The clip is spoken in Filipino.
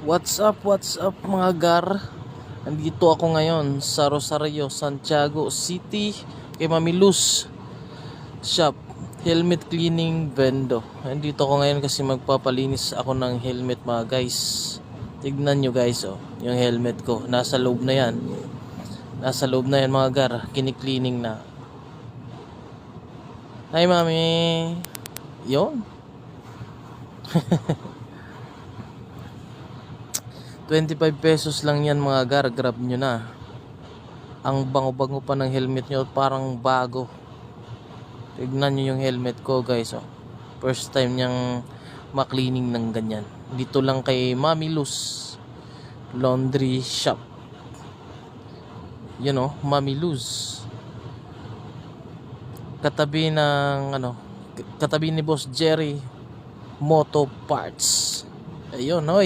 What's up mga gar? Andito ako ngayon sa Rosario, Santiago City kay Mami Luz Shop, helmet cleaning vendo. Andito ako ngayon kasi magpapalinis ako ng helmet mga guys. Tignan nyo guys, oh, yung helmet ko, nasa loob na yan. Nasa loob na yan mga gar, kini-cleaning na. Hi Mami. Yon. 25 pesos lang yan mga gar, grab nyo na. Ang bango-bango pa ng helmet nyo, parang bago. Tignan nyo yung helmet ko guys, oh. First time niyang maklining ng ganyan. Dito lang kay Mami Luz Laundry Shop. Yun oh, Mami Luz. Katabi ng katabi ni Boss Jerry Moto Parts. Ayun, oh.